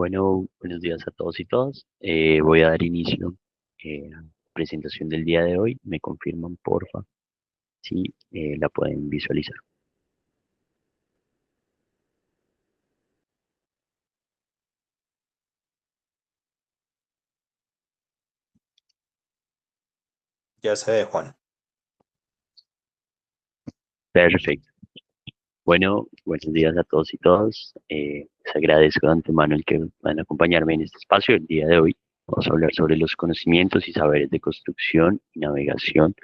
Bueno, buenos días a todos y todas. Voy a dar inicio a la presentación del día de hoy. Me confirman, porfa, si la pueden visualizar. Ya se ve, Juan. Perfecto. Bueno, buenos días a todos y todas. Les agradezco de antemano el que puedan acompañarme en este espacio el día de hoy. Vamos a hablar sobre los conocimientos y saberes de construcción y navegación,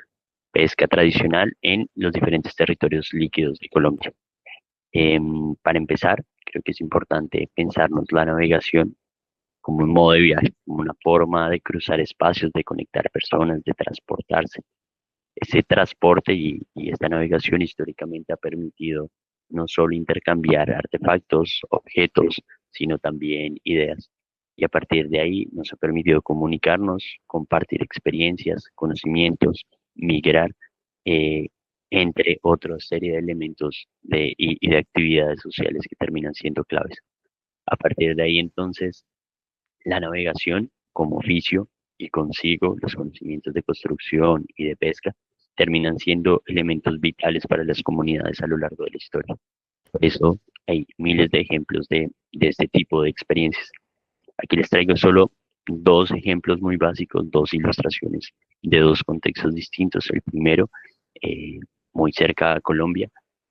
pesca tradicional en los diferentes territorios líquidos de Colombia. Para empezar, creo que es importante pensarnos la navegación como un modo de viaje, como una forma de cruzar espacios, de conectar personas, de transportarse. Ese transporte y esta navegación históricamente ha permitido no solo intercambiar artefactos, objetos, sino también ideas. Y a partir de ahí nos ha permitido comunicarnos, compartir experiencias, conocimientos, migrar, eh, entre otras serie de elementos y de actividades sociales que terminan siendo claves. A partir de ahí entonces la navegación como oficio y consigo los conocimientos de construcción y de pesca terminan siendo elementos vitales para las comunidades a lo largo de la historia. Por eso hay miles de ejemplos de este tipo de experiencias. Aquí les traigo solo dos ejemplos muy básicos, dos ilustraciones de dos contextos distintos. El primero, eh, muy cerca a Colombia,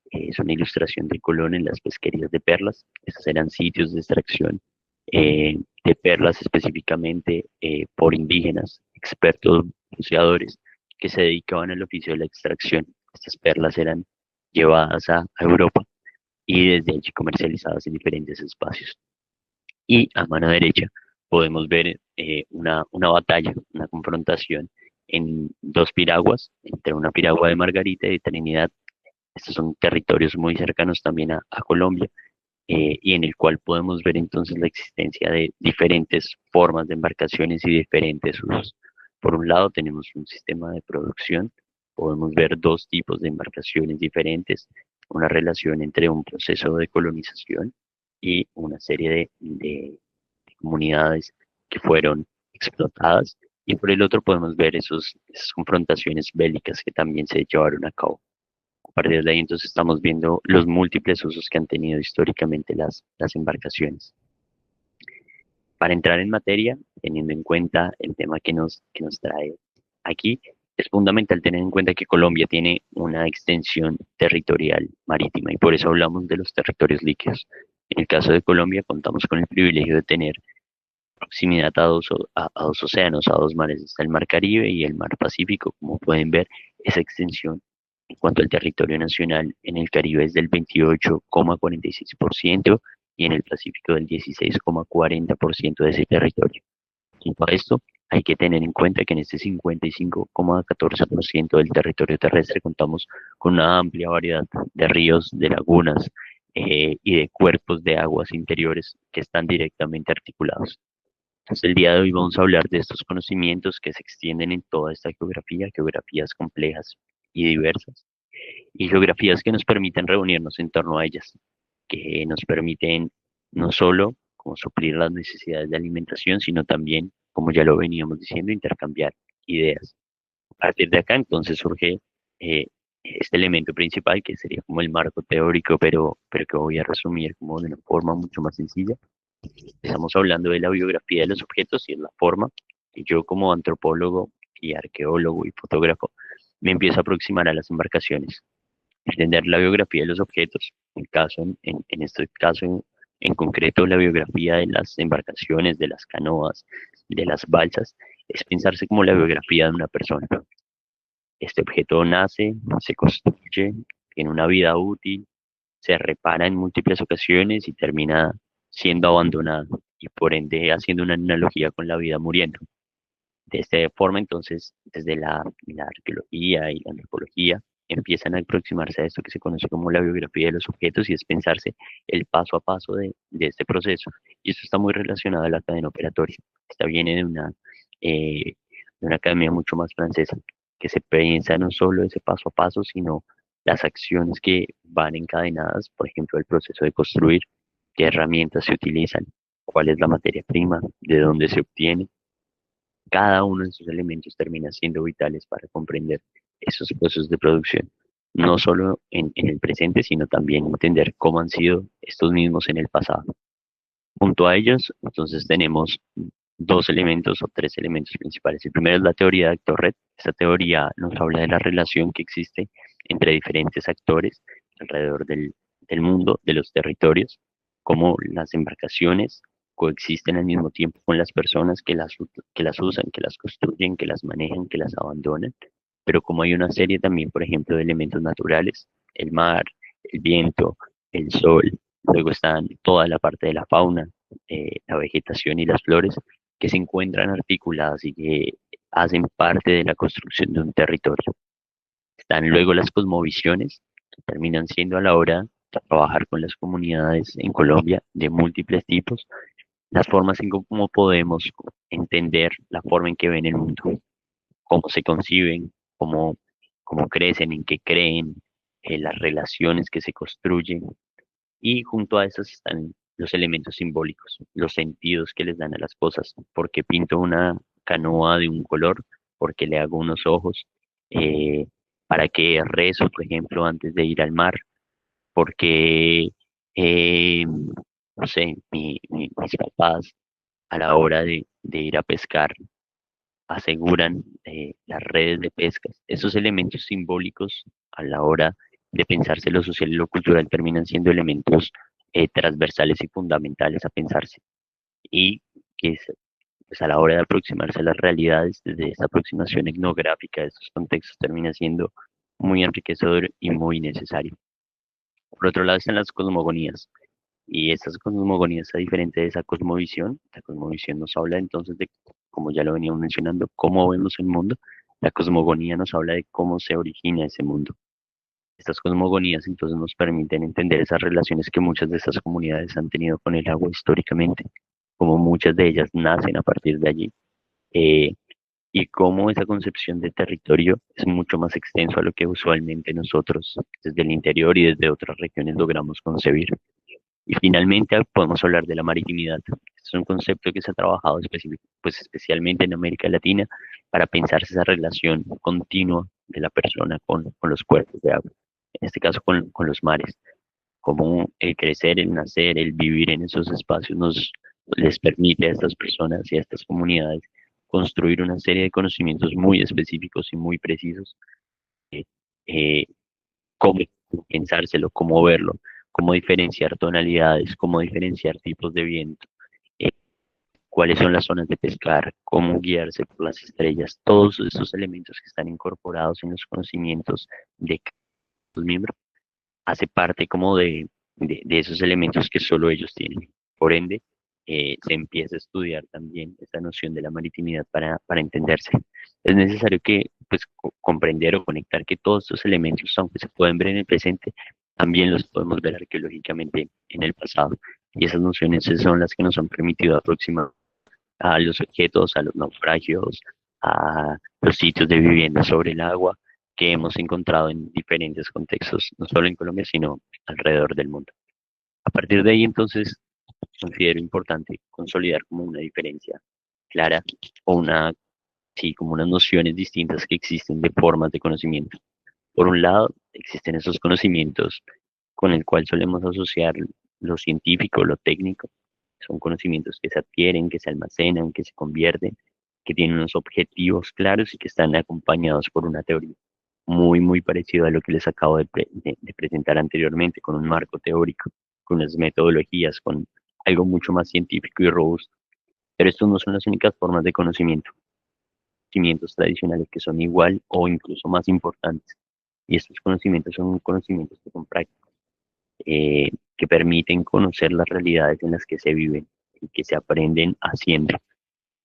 es una ilustración de Colón en las pesquerías de perlas. Estos eran sitios de extracción de perlas específicamente por indígenas, expertos buceadores que se dedicaban al oficio de la extracción. Estas perlas eran llevadas a Europa y desde allí comercializadas en diferentes espacios. Y a mano derecha podemos ver una batalla, una confrontación en dos piraguas, entre una piragua de Margarita y de Trinidad. Estos son territorios muy cercanos también a Colombia, y en el cual podemos ver entonces la existencia de diferentes formas de embarcaciones y diferentes usos. Por un lado tenemos un sistema de producción, podemos ver dos tipos de embarcaciones diferentes, una relación entre un proceso de colonización y una serie de comunidades que fueron explotadas, y por el otro podemos ver esas confrontaciones bélicas que también se llevaron a cabo. A partir de ahí entonces estamos viendo los múltiples usos que han tenido históricamente las embarcaciones. Para entrar en materia, teniendo en cuenta el tema que nos trae aquí, es fundamental tener en cuenta que Colombia tiene una extensión territorial marítima y por eso hablamos de los territorios líquidos. En el caso de Colombia contamos con el privilegio de tener proximidad a dos océanos, a dos mares, está el Mar Caribe y el Mar Pacífico. Como pueden ver, esa extensión en cuanto al territorio nacional en el Caribe es del 28,46% y en el Pacífico del 16,40% de ese territorio. Junto a esto, hay que tener en cuenta que en este 55,14% del territorio terrestre contamos con una amplia variedad de ríos, de lagunas y de cuerpos de aguas interiores que están directamente articulados. Entonces, el día de hoy vamos a hablar de estos conocimientos que se extienden en toda esta geografía, geografías complejas y diversas, y geografías que nos permiten reunirnos en torno a ellas, que nos permiten no solo como suplir las necesidades de alimentación, sino también, como ya lo veníamos diciendo, intercambiar ideas. A partir de acá, entonces, surge eh, este elemento principal, que sería como el marco teórico, pero que voy a resumir como de una forma mucho más sencilla. Estamos hablando de la biografía de los objetos y es la forma que yo como antropólogo y arqueólogo y fotógrafo me empiezo a aproximar a las embarcaciones. Entender la biografía de los objetos, en este caso en concreto la biografía de las embarcaciones, de las canoas, de las balsas, es pensarse como la biografía de una persona. Este objeto nace, se construye, tiene una vida útil, se repara en múltiples ocasiones y termina siendo abandonado y por ende haciendo una analogía con la vida muriendo. De esta forma, entonces, desde la arqueología y la antropología, empiezan a aproximarse a esto que se conoce como la biografía de los objetos y es pensarse el paso a paso de este proceso. Y esto está muy relacionado a la cadena operatoria. Esta viene de una academia mucho más francesa, que se piensa no solo ese paso a paso, sino las acciones que van encadenadas, por ejemplo, el proceso de construir, qué herramientas se utilizan, cuál es la materia prima, de dónde se obtiene. Cada uno de esos elementos termina siendo vitales para comprender esos procesos de producción, no solo en el presente, sino también entender cómo han sido estos mismos en el pasado. Junto a ellos, entonces tenemos dos elementos o tres elementos principales. El primero es la teoría de actor-red. Esta teoría nos habla de la relación que existe entre diferentes actores alrededor del mundo, de los territorios, cómo las embarcaciones coexisten al mismo tiempo con las personas que las usan, que las construyen, que las manejan, que las abandonan, pero como hay una serie también, por ejemplo, de elementos naturales, el mar, el viento, el sol, luego están toda la parte de la fauna, la vegetación y las flores, que se encuentran articuladas y que hacen parte de la construcción de un territorio. Están luego las cosmovisiones, que terminan siendo a la hora de trabajar con las comunidades en Colombia de múltiples tipos, las formas en cómo podemos entender la forma en que ven el mundo, cómo se conciben, cómo crecen, en qué creen, las relaciones que se construyen, y junto a esos están los elementos simbólicos, los sentidos que les dan a las cosas. Porque pinto una canoa de un color, porque le hago unos ojos, eh, para que rezo, por ejemplo, antes de ir al mar, porque, no sé, mis papás a la hora de ir a pescar aseguran las redes de pesca. Esos elementos simbólicos a la hora de pensarse lo social y lo cultural terminan siendo elementos transversales y fundamentales a pensarse. Y que pues, a la hora de aproximarse a las realidades, desde esta aproximación etnográfica de estos contextos termina siendo muy enriquecedor y muy necesario. Por otro lado están las cosmogonías. Y estas cosmogonías, a diferente de esa cosmovisión, la cosmovisión nos habla entonces de, como ya lo veníamos mencionando, cómo vemos el mundo. La cosmogonía nos habla de cómo se origina ese mundo. Estas cosmogonías entonces nos permiten entender esas relaciones que muchas de estas comunidades han tenido con el agua históricamente, como muchas de ellas nacen a partir de allí, eh, y cómo esa concepción de territorio es mucho más extenso a lo que usualmente nosotros desde el interior y desde otras regiones logramos concebir. Y finalmente podemos hablar de la maritimidad. Es un concepto que se ha trabajado pues especialmente en América Latina para pensar esa relación continua de la persona con los cuerpos de agua, en este caso con los mares, como el crecer, el nacer, el vivir en esos espacios les permite a estas personas y a estas comunidades construir una serie de conocimientos muy específicos y muy precisos, eh, eh, cómo pensárselo, cómo verlo, cómo diferenciar tonalidades, cómo diferenciar tipos de viento, eh, cuáles son las zonas de pescar, cómo guiarse por las estrellas, todos esos elementos que están incorporados en los conocimientos de cada miembro, hace parte como de esos elementos que solo ellos tienen. Por ende, se empieza a estudiar también esta noción de la maritimidad para entenderse. Es necesario que, pues, comprender o conectar que todos estos elementos, aunque se pueden ver en el presente, también los podemos ver arqueológicamente en el pasado. Y esas nociones son las que nos han permitido aproximar a los objetos, a los naufragios, a los sitios de vivienda sobre el agua que hemos encontrado en diferentes contextos, no solo en Colombia, sino alrededor del mundo. A partir de ahí, entonces, considero importante consolidar como una diferencia clara o sí, como unas nociones distintas que existen de formas de conocimiento. Por un lado, existen esos conocimientos con el cual solemos asociar lo científico, lo técnico. Son conocimientos que se adquieren, que se almacenan, que se convierten, que tienen unos objetivos claros y que están acompañados por una teoría muy parecido a lo que les acabo de presentar anteriormente, con un marco teórico, con unas metodologías, con algo mucho más científico y robusto. Pero estos no son las únicas formas de conocimiento, conocimientos tradicionales que son igual o incluso más importantes. Y estos conocimientos son conocimientos que son prácticos, que permiten conocer las realidades en las que se viven y que se aprenden haciendo.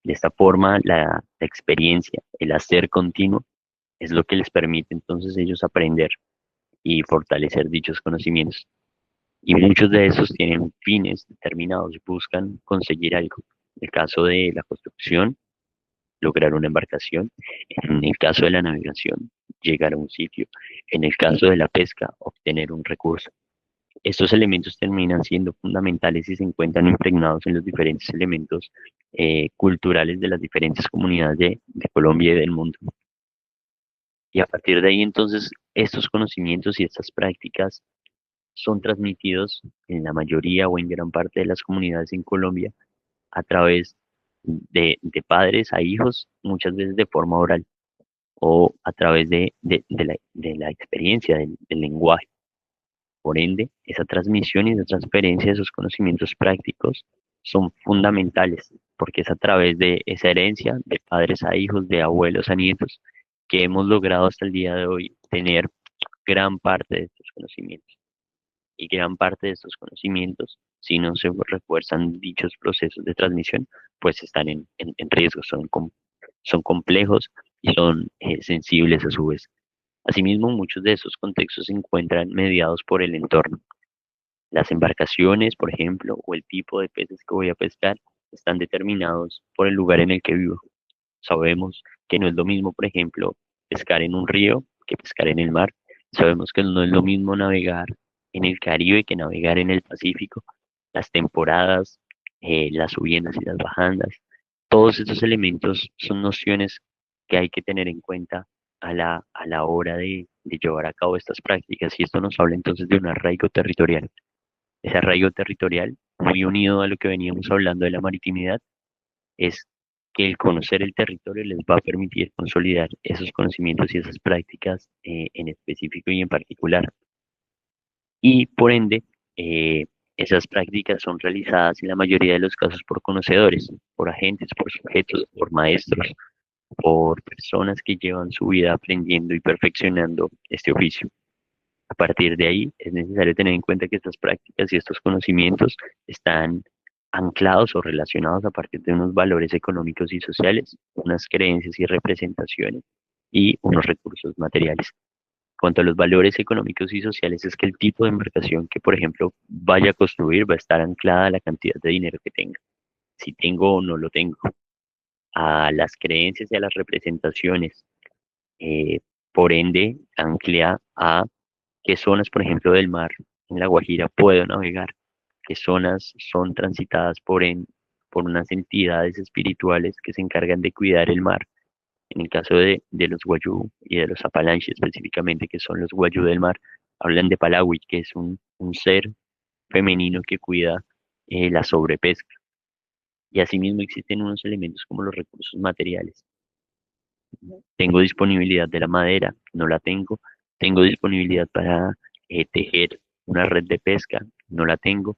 De esta forma, la experiencia, el hacer continuo, es lo que les permite entonces ellos aprender y fortalecer dichos conocimientos. Y muchos de esos tienen fines determinados, buscan conseguir algo. En el caso de la construcción, lograr una embarcación. En el caso de la navegación, llegar a un sitio. En el caso de la pesca, obtener un recurso. Estos elementos terminan siendo fundamentales y se encuentran impregnados en los diferentes elementos culturales de las diferentes comunidades de Colombia y del mundo. Y a partir de ahí, entonces, estos conocimientos y estas prácticas son transmitidos en la mayoría o en gran parte de las comunidades en Colombia a través de padres a hijos, muchas veces de forma oral o a través de la experiencia del lenguaje. Por ende, esa transmisión y esa transferencia de esos conocimientos prácticos son fundamentales, porque es a través de esa herencia de padres a hijos, de abuelos a nietos, que hemos logrado hasta el día de hoy tener gran parte de estos conocimientos. Y gran parte de estos conocimientos, si no se refuerzan dichos procesos de transmisión, pues están en riesgo, son complejos y son sensibles a su vez. Asimismo, muchos de esos contextos se encuentran mediados por el entorno. Las embarcaciones, por ejemplo, o el tipo de peces que voy a pescar están determinados por el lugar en el que vivo. Sabemos que no es lo mismo, por ejemplo, pescar en un río que pescar en el mar. Sabemos que no es lo mismo navegar en el Caribe que navegar en el Pacífico. Las temporadas, las subiendas y las bajandas, todos estos elementos son nociones que hay que tener en cuenta a la hora de llevar a cabo estas prácticas. Y esto nos habla entonces de un arraigo territorial. Ese arraigo territorial, muy unido a lo que veníamos hablando de la maritimidad, es que el conocer el territorio les va a permitir consolidar esos conocimientos y esas prácticas en específico y en particular. Y por ende, eh, esas prácticas son realizadas en la mayoría de los casos por conocedores, por agentes, por sujetos, por maestros, por personas que llevan su vida aprendiendo y perfeccionando este oficio. A partir de ahí, es necesario tener en cuenta que estas prácticas y estos conocimientos están anclados o relacionados a partir de unos valores económicos y sociales, unas creencias y representaciones y unos recursos materiales. Cuanto a los valores económicos y sociales, es que el tipo de embarcación que, por ejemplo, vaya a construir va a estar anclada a la cantidad de dinero que tenga, si tengo o no lo tengo, a las creencias y a las representaciones, eh, por ende, ancla a qué zonas, por ejemplo, del mar en La Guajira puedo navegar, qué zonas son transitadas por unas entidades espirituales que se encargan de cuidar el mar. En el caso de los Guayú y de los Apalanchi específicamente, que son los Guayú del mar, hablan de Palawi, que es un ser femenino que cuida la sobrepesca. Y asimismo existen unos elementos como los recursos materiales. Tengo disponibilidad de la madera, no la tengo. Tengo disponibilidad para tejer una red de pesca, no la tengo.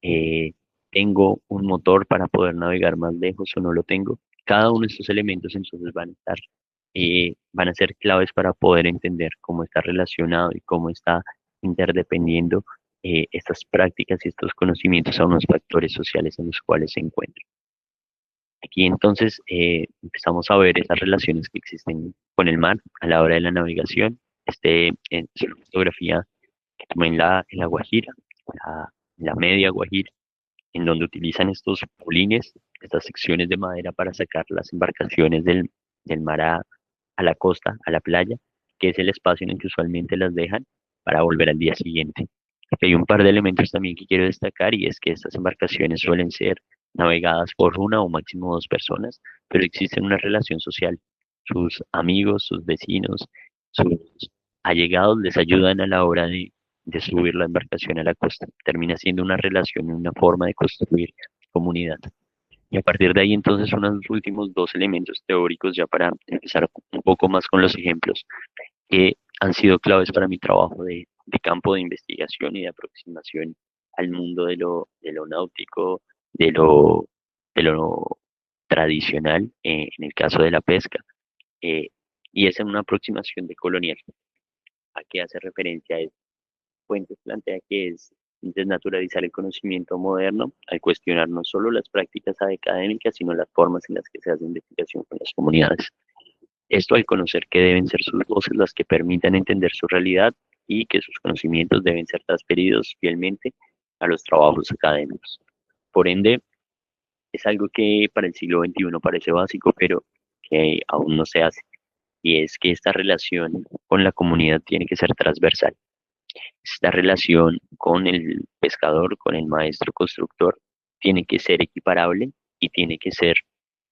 Eh, tengo un motor para poder navegar más lejos o no lo tengo. Cada uno de estos elementos entonces van a ser claves para poder entender cómo está relacionado y cómo está interdependiendo estas prácticas y estos conocimientos a unos factores sociales en los cuales se encuentran. Aquí entonces empezamos a ver esas relaciones que existen con el mar a la hora de la navegación. Es una fotografía que tomé en la Guajira, la media Guajira, en donde utilizan estos polines, estas secciones de madera para sacar las embarcaciones del mar a la costa, a la playa, que es el espacio en el que usualmente las dejan para volver al día siguiente. Aquí hay un par de elementos también que quiero destacar y es que estas embarcaciones suelen ser navegadas por una o máximo dos personas, pero existe una relación social. Sus amigos, sus vecinos, sus allegados les ayudan a la hora de subir la embarcación a la costa. Termina siendo una relación y una forma de construir comunidad. Y a partir de ahí, entonces, unos últimos dos elementos teóricos ya para empezar un poco más con los ejemplos que han sido claves para mi trabajo de campo de investigación y de aproximación al mundo de lo náutico, de lo tradicional, en el caso de la pesca, eh, y es en una aproximación de colonial. ¿A qué hace referencia? Fuentes plantea que es desnaturalizar el conocimiento moderno al cuestionar no solo las prácticas académicas, sino las formas en las que se hace investigación con las comunidades. Esto al conocer que deben ser sus voces las que permitan entender su realidad y que sus conocimientos deben ser transferidos fielmente a los trabajos académicos. Por ende, es algo que para el siglo XXI parece básico, pero que aún no se hace. Y es que esta relación con la comunidad tiene que ser transversal. Esta relación con el pescador, con el maestro constructor, tiene que ser equiparable y tiene que ser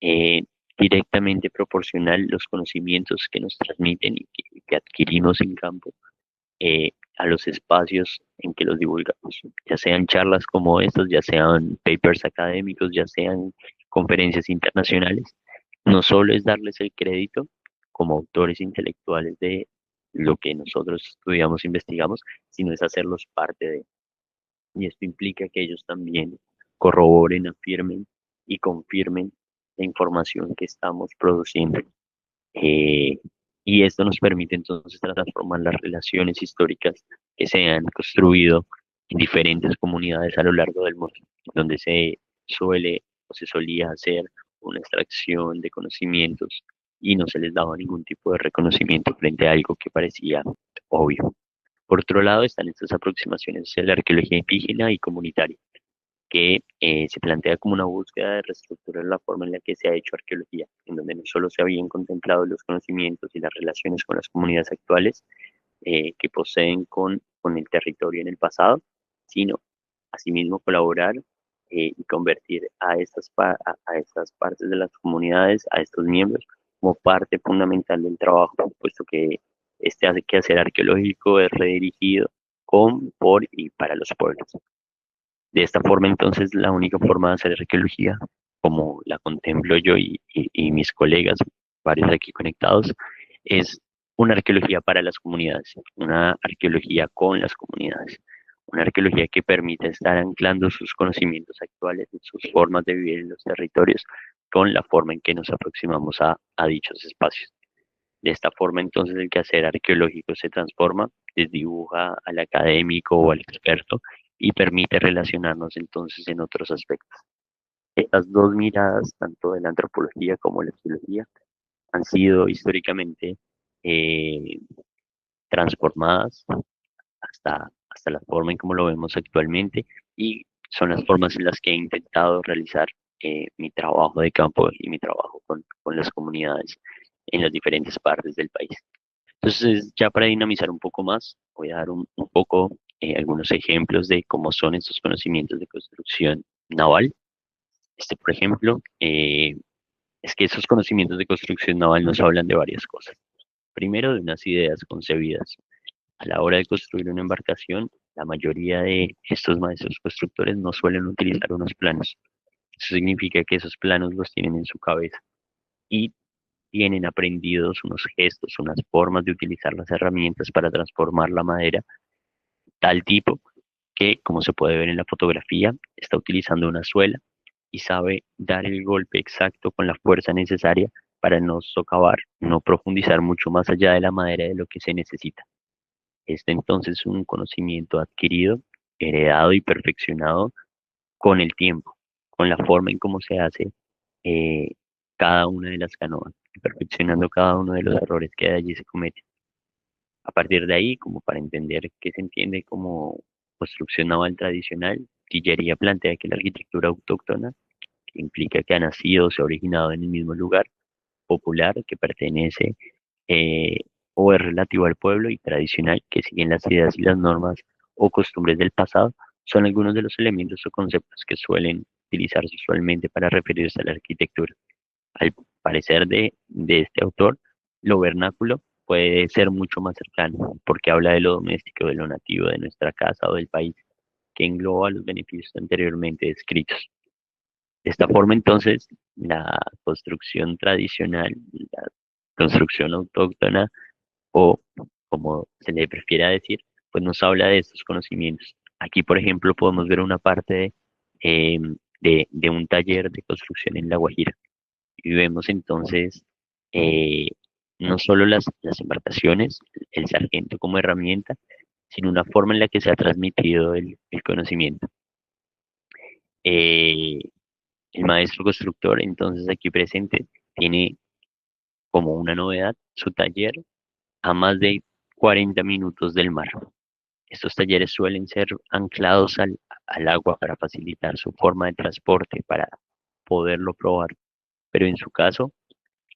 eh, directamente proporcional los conocimientos que nos transmiten y que adquirimos en campo a los espacios en que los divulgamos, ya sean charlas como estas, ya sean papers académicos, ya sean conferencias internacionales. No solo es darles el crédito como autores intelectuales de lo que nosotros estudiamos, investigamos, sino es hacerlos parte de. Y esto implica que ellos también corroboren, afirmen y confirmen la información que estamos produciendo. Eh, y esto nos permite entonces transformar las relaciones históricas que se han construido en diferentes comunidades a lo largo del mundo, donde se suele o se solía hacer una extracción de conocimientos y no se les daba ningún tipo de reconocimiento frente a algo que parecía obvio. Por otro lado, están estas aproximaciones de la arqueología indígena y comunitaria que se plantea como una búsqueda de reestructurar la forma en la que se ha hecho arqueología, en donde no solo se habían contemplado los conocimientos y las relaciones con las comunidades actuales que poseen con el territorio en el pasado, sino asimismo colaborar y convertir a estas partes de las comunidades, a estos miembros, como parte fundamental del trabajo, puesto que este hace que hacer arqueológico es redirigido con, por y para los pueblos. De esta forma, entonces, la única forma de hacer arqueología, como la contemplo yo y mis colegas, varios aquí conectados, es una arqueología para las comunidades, una arqueología con las comunidades, una arqueología que permite estar anclando sus conocimientos actuales, sus formas de vivir en los territorios, con la forma en que nos aproximamos a dichos espacios. De esta forma, entonces, el quehacer arqueológico se transforma, desdibuja al académico o al experto y permite relacionarnos entonces en otros aspectos. Estas dos miradas, tanto de la antropología como de la arqueología, han sido históricamente eh, transformadas hasta la forma en como lo vemos actualmente y son las formas en las que he intentado realizar mi trabajo de campo y mi trabajo con las comunidades en las diferentes partes del país. Entonces, ya para dinamizar un poco más, voy a dar un poco algunos ejemplos de cómo son estos conocimientos de construcción naval. Por ejemplo, es que esos conocimientos de construcción naval nos hablan de varias cosas. Primero, de unas ideas concebidas. A la hora de construir una embarcación, la mayoría de estos maestros constructores no suelen utilizar unos planos. Eso significa que esos planos los tienen en su cabeza y tienen aprendidos unos gestos, unas formas de utilizar las herramientas para transformar la madera tal tipo que, como se puede ver en la fotografía, está utilizando una suela y sabe dar el golpe exacto con la fuerza necesaria para no socavar, no profundizar mucho más allá de la madera de lo que se necesita. Este entonces es un conocimiento adquirido, heredado y perfeccionado con el tiempo, con la forma en cómo se hace eh, cada una de las canoas, perfeccionando cada uno de los errores que de allí se cometen. A partir de ahí, como para entender qué se entiende como construcción naval tradicional, Tillería plantea que la arquitectura autóctona, que implica que ha nacido o se ha originado en el mismo lugar, popular, que pertenece eh, o es relativo al pueblo y tradicional, que siguen las ideas y las normas o costumbres del pasado, son algunos de los elementos o conceptos que suelen utilizarse usualmente para referirse a la arquitectura. Al parecer de este autor, lo vernáculo puede ser mucho más cercano, porque habla de lo doméstico, de lo nativo de nuestra casa o del país, que engloba los beneficios anteriormente descritos. De esta forma, entonces, la construcción tradicional, la construcción autóctona, o como se le prefiera decir, pues nos habla de estos conocimientos. Aquí, por ejemplo, podemos ver una parte eh, de un taller de construcción en La Guajira y vemos entonces eh, no solo las embarcaciones, el sargento como herramienta, sino una forma en la que se ha transmitido el conocimiento. Eh, el maestro constructor, entonces aquí presente, tiene como una novedad su taller a más de 40 minutos del mar. Estos talleres suelen ser anclados al agua para facilitar su forma de transporte, para poderlo probar, pero en su caso,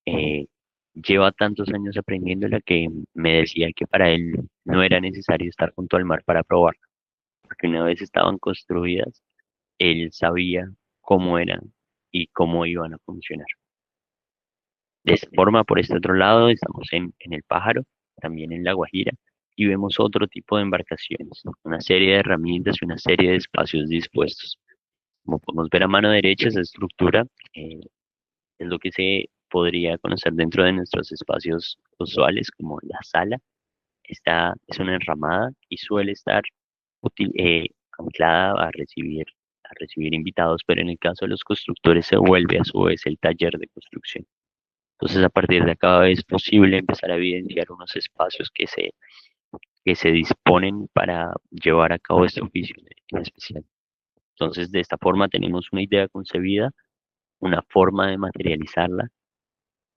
eh, lleva tantos años aprendiéndola que me decía que para él no era necesario estar junto al mar para probarla, porque una vez estaban construidas, él sabía cómo eran y cómo iban a funcionar. De esta forma, por este otro lado, estamos en el Pájaro, también en La Guajira, y vemos otro tipo de embarcaciones, una serie de herramientas y una serie de espacios dispuestos. Como podemos ver a mano derecha, esa estructura eh, es lo que se podría conocer dentro de nuestros espacios usuales, como la sala. Esta es una enramada y suele estar anclada a recibir invitados, pero en el caso de los constructores se vuelve a su vez el taller de construcción. Entonces, a partir de acá es posible empezar a evidenciar unos espacios que se disponen para llevar a cabo este oficio en especial. Entonces, de esta forma tenemos una idea concebida, una forma de materializarla,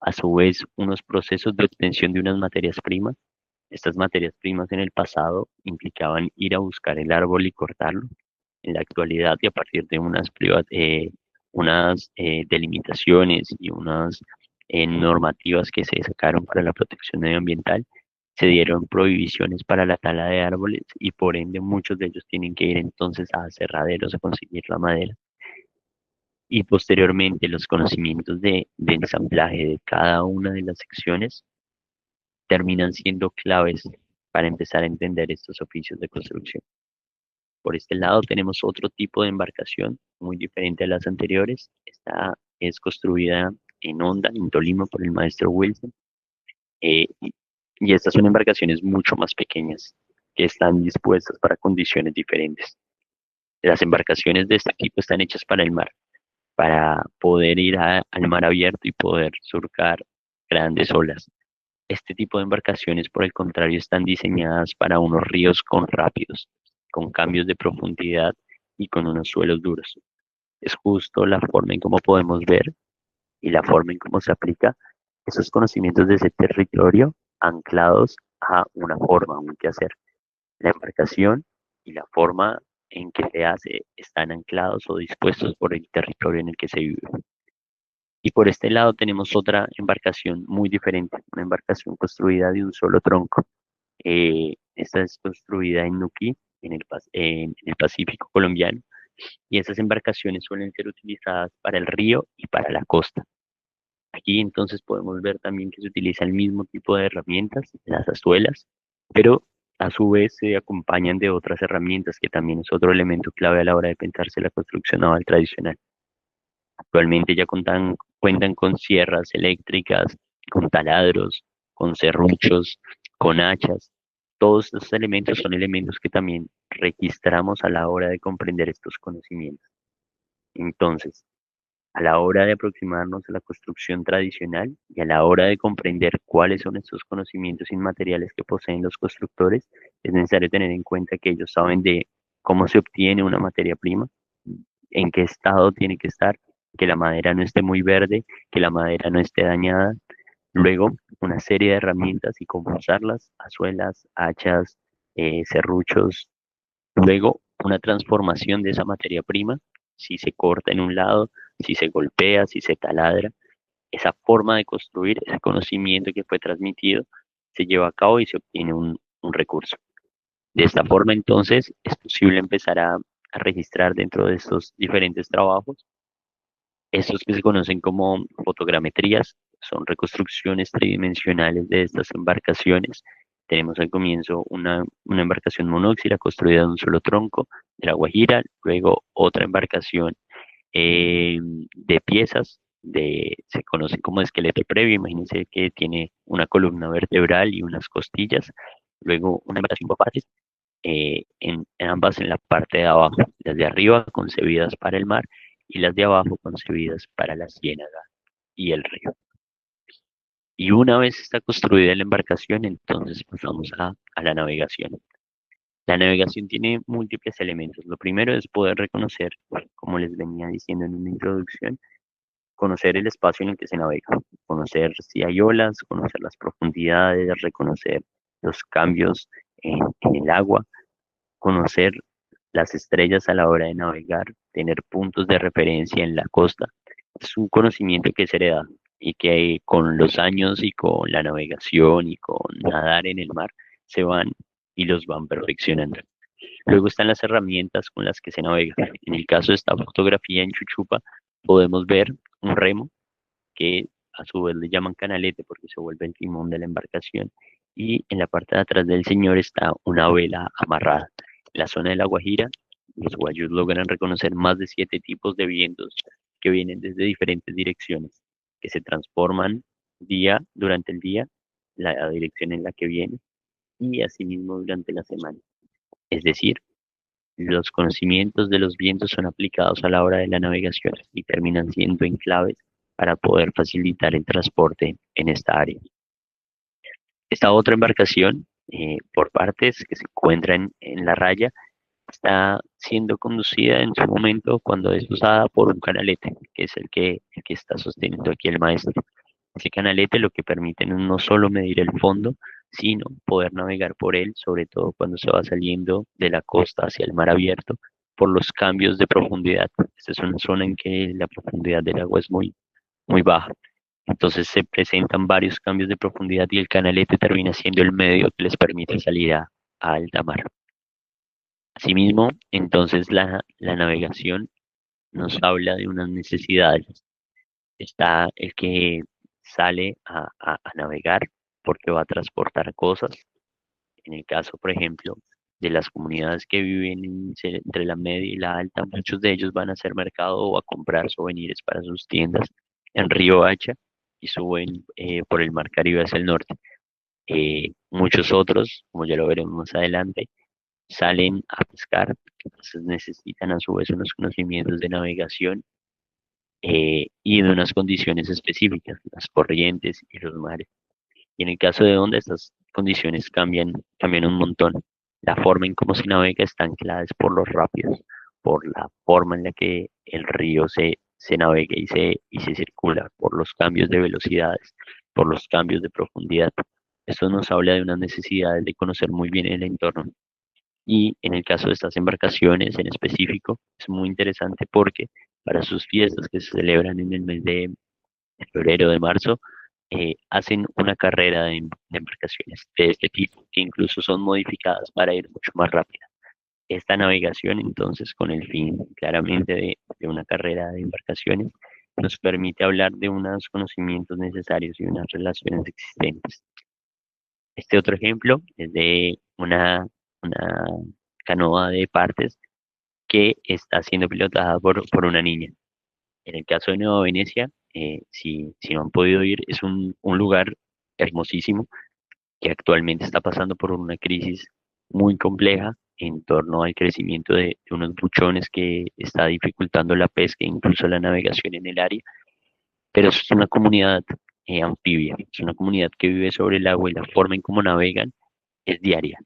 a su vez unos procesos de obtención de unas materias primas. Estas materias primas en el pasado implicaban ir a buscar el árbol y cortarlo. En la actualidad, y a partir de unas delimitaciones y unas normativas que se sacaron para la protección medioambiental, se dieron prohibiciones para la tala de árboles y por ende muchos de ellos tienen que ir entonces a aserraderos a conseguir la madera. Y posteriormente los conocimientos de ensamblaje de cada una de las secciones terminan siendo claves para empezar a entender estos oficios de construcción. Por este lado tenemos otro tipo de embarcación muy diferente a las anteriores. Esta es construida en Honda, en Tolima, por el maestro Wilson. eh, y y estas son embarcaciones mucho más pequeñas que están dispuestas para condiciones diferentes. Las embarcaciones de este tipo están hechas para el mar, para poder ir al mar abierto y poder surcar grandes olas. Este tipo de embarcaciones, por el contrario, están diseñadas para unos ríos con rápidos, con cambios de profundidad y con unos suelos duros. Es justo la forma en cómo podemos ver y la forma en cómo se aplica esos conocimientos de ese territorio anclados a una forma, a un quehacer. La embarcación y la forma en que se hace están anclados o dispuestos por el territorio en el que se vive. Y por este lado tenemos otra embarcación muy diferente, una embarcación construida de un solo tronco. Esta es construida en Nuquí, en el Pacífico colombiano, y estas embarcaciones suelen ser utilizadas para el río y para la costa. Aquí entonces podemos ver también que se utiliza el mismo tipo de herramientas, las azuelas, pero a su vez se acompañan de otras herramientas que también es otro elemento clave a la hora de pensarse la construcción naval tradicional. Actualmente ya cuentan con sierras eléctricas, con taladros, con serruchos, con hachas. Todos estos elementos son elementos que también registramos a la hora de comprender estos conocimientos. Entonces, a la hora de aproximarnos a la construcción tradicional y a la hora de comprender cuáles son estos conocimientos inmateriales que poseen los constructores, es necesario tener en cuenta que ellos saben de cómo se obtiene una materia prima, en qué estado tiene que estar, que la madera no esté muy verde, que la madera no esté dañada. Luego, una serie de herramientas y cómo usarlas, azuelas, hachas, serruchos. Luego, una transformación de esa materia prima, si se corta en un lado, si se golpea, si se taladra. Esa forma de construir, ese conocimiento que fue transmitido, se lleva a cabo y se obtiene un recurso. De esta forma, entonces, es posible empezar a registrar dentro de estos diferentes trabajos estos que se conocen como fotogrametrías, son reconstrucciones tridimensionales de estas embarcaciones. Tenemos al comienzo una embarcación monóxila construida de un solo tronco de la Guajira, luego otra embarcación de piezas, se conoce como esqueleto previo, imagínense que tiene una columna vertebral y unas costillas, luego una embarcación por partes, en ambas en la parte de abajo, las de arriba concebidas para el mar y las de abajo concebidas para la ciénaga y el río. Y una vez está construida la embarcación, entonces pasamos a la navegación. La navegación tiene múltiples elementos. Lo primero es poder reconocer, como les venía diciendo en una introducción, conocer el espacio en el que se navega, conocer si hay olas, conocer las profundidades, reconocer los cambios en el agua, conocer las estrellas a la hora de navegar, tener puntos de referencia en la costa. Es un conocimiento que es heredado. y que con los años y con la navegación y con nadar en el mar se van y los van perfeccionando. Luego están las herramientas con las que se navega. En el caso de esta fotografía en Chuchupa, podemos ver un remo que a su vez le llaman canalete porque se vuelve el timón de la embarcación. Y en la parte de atrás del señor está una vela amarrada. En la zona de La Guajira, los guayos logran reconocer más de 7 tipos de vientos que vienen desde diferentes direcciones, que se transforman durante el día, la dirección en la que viene, y asimismo durante la semana. Es decir, los conocimientos de los vientos son aplicados a la hora de la navegación y terminan siendo en claves para poder facilitar el transporte en esta área. Esta otra embarcación, por partes, que se encuentra en la raya, está siendo conducida en su momento cuando es usada por un canalete, que es el que está sosteniendo aquí el maestro. Ese canalete lo que permite es no solo medir el fondo, sino poder navegar por él, sobre todo cuando se va saliendo de la costa hacia el mar abierto, por los cambios de profundidad. Esta es una zona en que la profundidad del agua es muy baja. Entonces se presentan varios cambios de profundidad y el canalete termina siendo el medio que les permite salir a alta mar. Asimismo, entonces la navegación nos habla de unas necesidades. Está el que sale a navegar porque va a transportar cosas. En el caso, por ejemplo, de las comunidades que viven entre la media y la alta, muchos de ellos van a hacer mercado o a comprar souvenirs para sus tiendas en Río Hacha y suben por el Mar Caribe hacia el norte. Muchos otros, como ya lo veremos más adelante, salen a pescar, entonces necesitan a su vez unos conocimientos de navegación y de unas condiciones específicas, las corrientes y los mares. Y en el caso de donde estas condiciones cambian un montón. La forma en cómo se navega está anclada es por los rápidos, por la forma en la que el río se navega y se circula, por los cambios de velocidades, por los cambios de profundidad. Esto nos habla de unas necesidades de conocer muy bien el entorno. Y en el caso de estas embarcaciones en específico, es muy interesante porque para sus fiestas que se celebran en el mes de febrero, de marzo, hacen una carrera de embarcaciones de este tipo, que incluso son modificadas para ir mucho más rápida. Esta navegación, entonces, con el fin claramente de una carrera de embarcaciones, nos permite hablar de unos conocimientos necesarios y unas relaciones existentes. Este otro ejemplo es de una canoa de partes que está siendo pilotada por una niña. En el caso de Nueva Venecia, si no han podido ir, es un lugar hermosísimo que actualmente está pasando por una crisis muy compleja en torno al crecimiento de unos buchones que está dificultando la pesca e incluso la navegación en el área, pero es una comunidad anfibia, es una comunidad que vive sobre el agua y la forma en cómo navegan es diaria.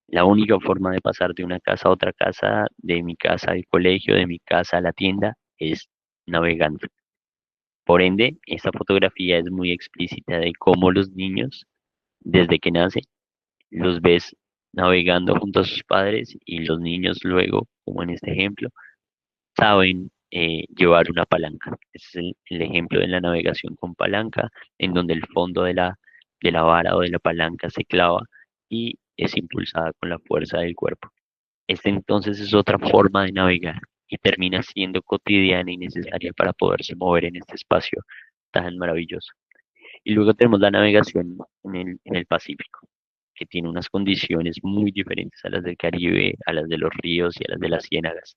La única forma de pasar de una casa a otra casa, de mi casa al colegio, de mi casa a la tienda, es navegando. Por ende, esta fotografía es muy explícita de cómo los niños, desde que nacen, los ves navegando junto a sus padres y los niños luego, como en este ejemplo, saben llevar una palanca. Ese es el ejemplo de la navegación con palanca, en donde el fondo de la vara o de la palanca se clava y es impulsada con la fuerza del cuerpo. Esta entonces es otra forma de navegar y termina siendo cotidiana y necesaria para poderse mover en este espacio tan maravilloso. Y luego tenemos la navegación en el Pacífico, que tiene unas condiciones muy diferentes a las del Caribe, a las de los ríos y a las de las ciénagas,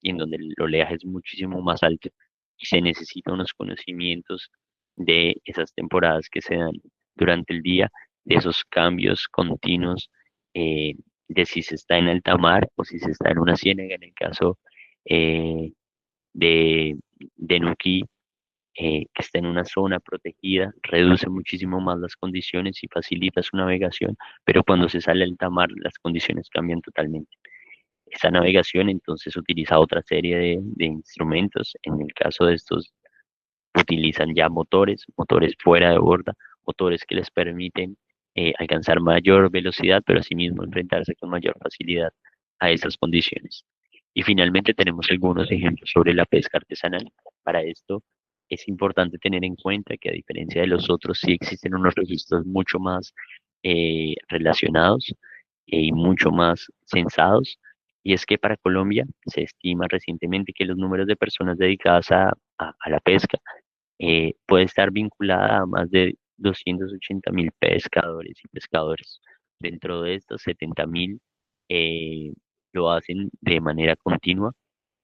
y en donde el oleaje es muchísimo más alto y se necesitan unos conocimientos de esas temporadas que se dan durante el día, de esos cambios continuos, eh, de si se está en alta mar o si se está en una ciénaga, en el caso eh, de Nuquí, que está en una zona protegida, reduce muchísimo más las condiciones y facilita su navegación, pero cuando se sale al alta mar las condiciones cambian totalmente. Esta navegación entonces utiliza otra serie de instrumentos. En el caso de estos, utilizan ya motores fuera de borda, motores que les permiten alcanzar mayor velocidad, pero asimismo enfrentarse con mayor facilidad a esas condiciones. Y finalmente tenemos algunos ejemplos sobre la pesca artesanal. Para esto, Es importante tener en cuenta que a diferencia de los otros, sí existen unos registros mucho más relacionados y mucho más censados. Y es que para Colombia se estima recientemente que los números de personas dedicadas a la pesca puede estar vinculada a más de 280.000 pescadores y pescadores. Dentro de estos, 70.000 eh, lo hacen de manera continua.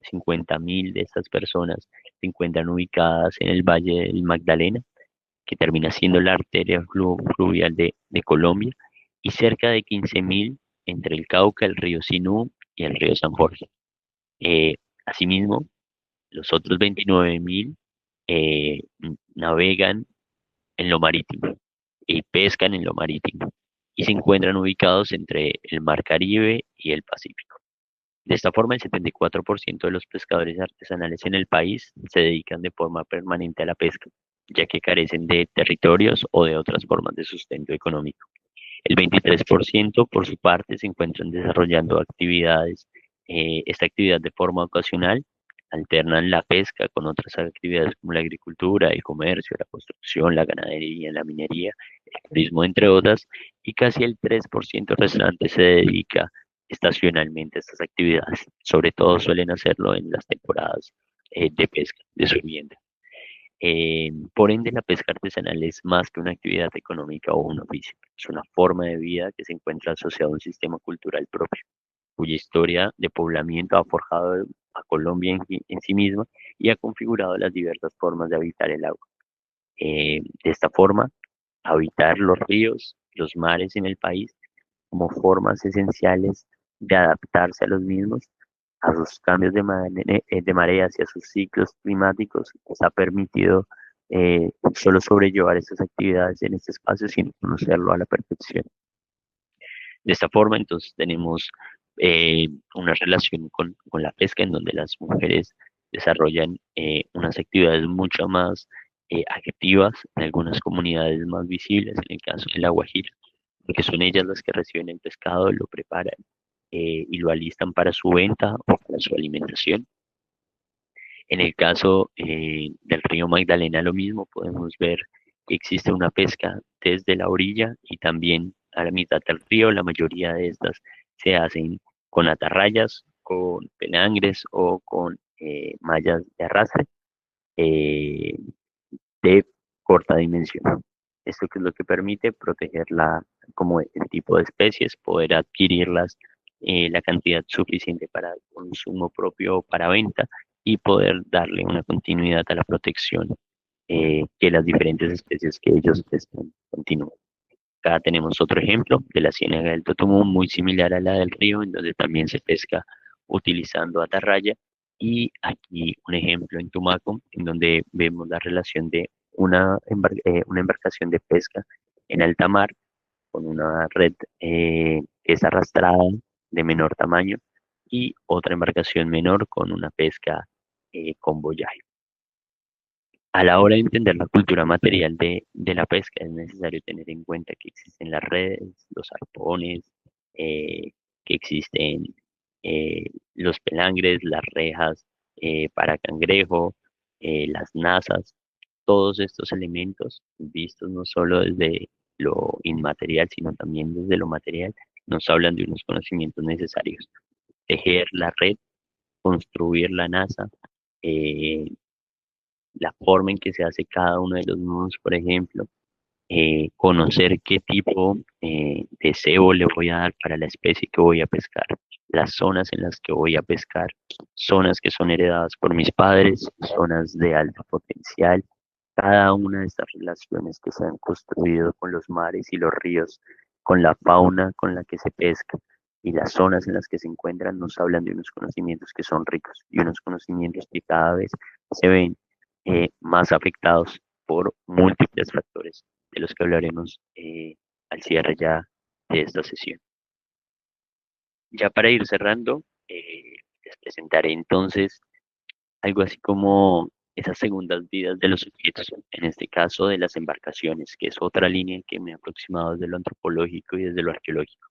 50.000 de estas personas se encuentran ubicadas en el Valle del Magdalena, que termina siendo la arteria fluvial de Colombia, y cerca de 15.000 entre el Cauca, el río Sinú y el río San Jorge. Eh, Asimismo, los otros 29.000 navegan en lo marítimo y pescan en lo marítimo y se encuentran ubicados entre el Mar Caribe y el Pacífico. De esta forma, el 74% de los pescadores artesanales en el país se dedican de forma permanente a la pesca, ya que carecen de territorios o de otras formas de sustento económico. El 23%, por su parte, se encuentran desarrollando esta actividad de forma ocasional, alternan la pesca con otras actividades como la agricultura, el comercio, la construcción, la ganadería, la minería, el turismo, entre otras, y casi el 3% restante se dedica estacionalmente a estas actividades. Sobre todo suelen hacerlo en las temporadas de pesca de su vivienda. Por ende, la pesca artesanal es más que una actividad económica o un oficio, es una forma de vida que se encuentra asociada a un sistema cultural propio, cuya historia de poblamiento ha forjado a Colombia en sí misma y ha configurado las diversas formas de habitar el agua. De esta forma, habitar los ríos, los mares en el país como formas esenciales de adaptarse a los mismos, a sus cambios de mareas y a sus ciclos climáticos, nos ha permitido solo sobrellevar estas actividades en este espacio sin conocerlo a la perfección. De esta forma, entonces, tenemos una relación con la pesca en donde las mujeres desarrollan unas actividades mucho más activas, en algunas comunidades más visibles, en el caso de La Guajira, porque son ellas las que reciben el pescado, lo preparan y lo alistan para su venta o para su alimentación. En el caso del río Magdalena, lo mismo, podemos ver que existe una pesca desde la orilla y también a la mitad del río. La mayoría de estas se hacen con atarrayas, con pelangres o con mallas de arrastre eh, de corta dimensión. Esto que es lo que permite protegerla como el tipo de especies, poder adquirirlas la cantidad suficiente para consumo propio o para venta y poder darle una continuidad a la protección que las diferentes especies que ellos están continúan. Acá tenemos otro ejemplo de la ciénaga del Totumú, muy similar a la del río, en donde también se pesca utilizando atarraya. Y aquí un ejemplo en Tumaco, en donde vemos la relación de una embarcación de pesca en alta mar con una red que es arrastrada de menor tamaño y otra embarcación menor con una pesca con boyaje. A la hora de entender la cultura material de la pesca es necesario tener en cuenta que existen las redes, los arpones, eh, que existen los pelangres, las rejas para cangrejo, las nazas, todos estos elementos vistos no solo desde lo inmaterial, sino también desde lo material, nos hablan de unos conocimientos necesarios. Tejer la red, construir la NASA, eh, la forma en que se hace cada uno de los nudos, por ejemplo, conocer qué tipo de cebo le voy a dar para la especie que voy a pescar, las zonas en las que voy a pescar, zonas que son heredadas por mis padres, zonas de alto potencial, cada una de estas relaciones que se han construido con los mares y los ríos, con la fauna con la que se pesca y las zonas en las que se encuentran nos hablan de unos conocimientos que son ricos y unos conocimientos que cada vez se ven más afectados por múltiples factores de los que hablaremos al cierre ya de esta sesión. Ya para ir cerrando, les presentaré entonces algo así como esas segundas vidas de los objetos, en este caso de las embarcaciones, que es otra línea que me he aproximado desde lo antropológico y desde lo arqueológico.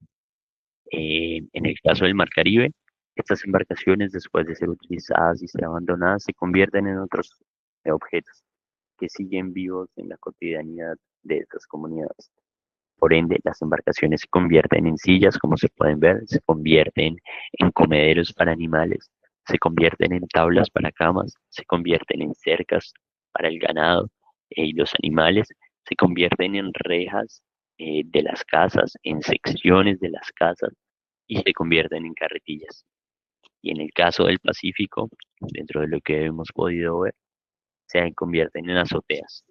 En el caso del Mar Caribe, estas embarcaciones, después de ser utilizadas y ser abandonadas, se convierten en otros objetos. que siguen vivos en la cotidianidad de estas comunidades. Por ende, las embarcaciones se convierten en sillas, como se pueden ver, se convierten en comederos para animales, se convierten en tablas para camas, se convierten en cercas para el ganado y los animales, se convierten en rejas de las casas, en secciones de las casas y se convierten en carretillas. Y en el caso del Pacífico, dentro de lo que hemos podido ver, se convierten en azoteas.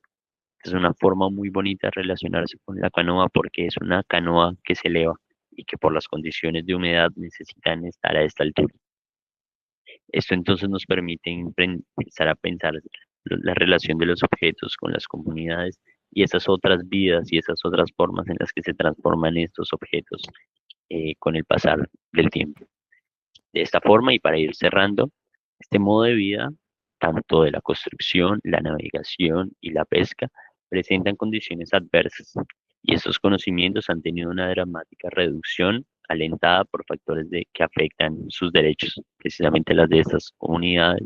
Es una forma muy bonita de relacionarse con la canoa porque es una canoa que se eleva y que por las condiciones de humedad necesitan estar a esta altura. Esto entonces nos permite empezar a pensar la relación de los objetos con las comunidades y esas otras vidas y esas otras formas en las que se transforman estos objetos con el pasar del tiempo. De esta forma, y para ir cerrando, este modo de vida, tanto de la construcción, la navegación y la pesca, presentan condiciones adversas, y estos conocimientos han tenido una dramática reducción alentada por factores que afectan sus derechos, precisamente las de estas comunidades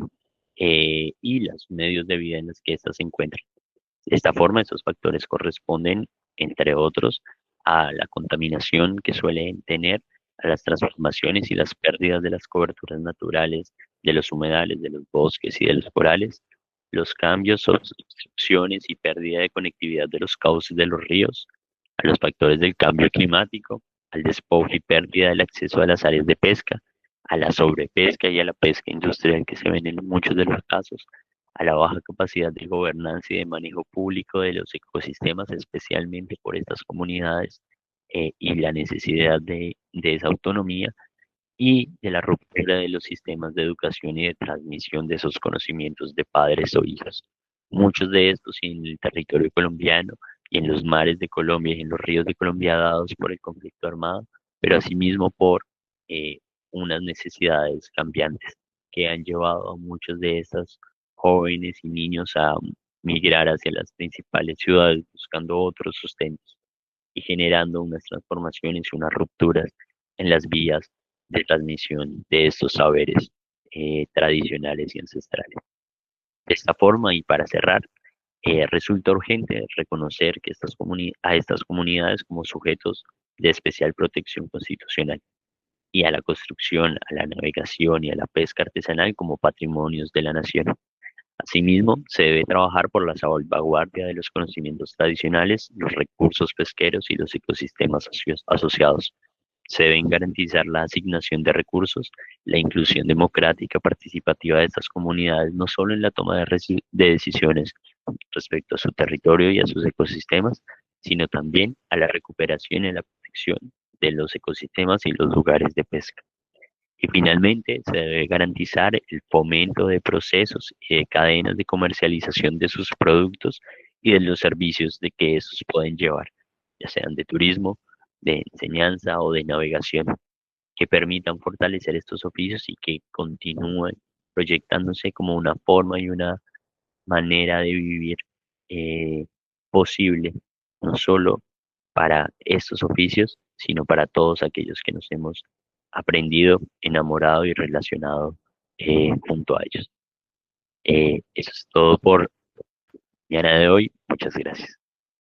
y los medios de vida en los que éstas se encuentran. De esta forma, estos factores corresponden, entre otros, a la contaminación que suelen tener, a las transformaciones y las pérdidas de las coberturas naturales, de los humedales, de los bosques y de los corales, los cambios, obstrucciones y pérdida de conectividad de los cauces de los ríos, a los factores del cambio climático, al despojo y pérdida del acceso a las áreas de pesca, a la sobrepesca y a la pesca industrial que se ven en muchos de los casos, a la baja capacidad de gobernanza y de manejo público de los ecosistemas, especialmente por estas comunidades, y la necesidad de esa autonomía y de la ruptura de los sistemas de educación y de transmisión de esos conocimientos de padres o hijos. Muchos de estos en el territorio colombiano y en los mares de Colombia y en los ríos de Colombia dados por el conflicto armado, pero asimismo por eh, unas necesidades cambiantes que han llevado a muchos de estos jóvenes y niños a migrar hacia las principales ciudades buscando otros sustentos y generando unas transformaciones y unas rupturas en las vías de transmisión de estos saberes tradicionales y ancestrales. De esta forma, y para cerrar, resulta urgente reconocer que a estas comunidades como sujetos de especial protección constitucional y a la construcción, a la navegación y a la pesca artesanal como patrimonios de la nación. Asimismo, se debe trabajar por la salvaguardia de los conocimientos tradicionales, los recursos pesqueros y los ecosistemas asociados. Se deben garantizar la asignación de recursos, la inclusión democrática participativa de estas comunidades, no solo en la toma de decisiones respecto a su territorio y a sus ecosistemas, sino también a la recuperación y la protección de los ecosistemas y los lugares de pesca. Y finalmente, se debe garantizar el fomento de procesos y de cadenas de comercialización de sus productos y de los servicios de que estos pueden llevar, ya sean de turismo, de enseñanza o de navegación, que permitan fortalecer estos oficios y que continúen proyectándose como una forma y una manera de vivir eh, posible, no solo para estos oficios, sino para todos aquellos que nos hemos aprendido, enamorado y relacionado junto a ellos. Eso es todo por mañana de hoy. Muchas gracias.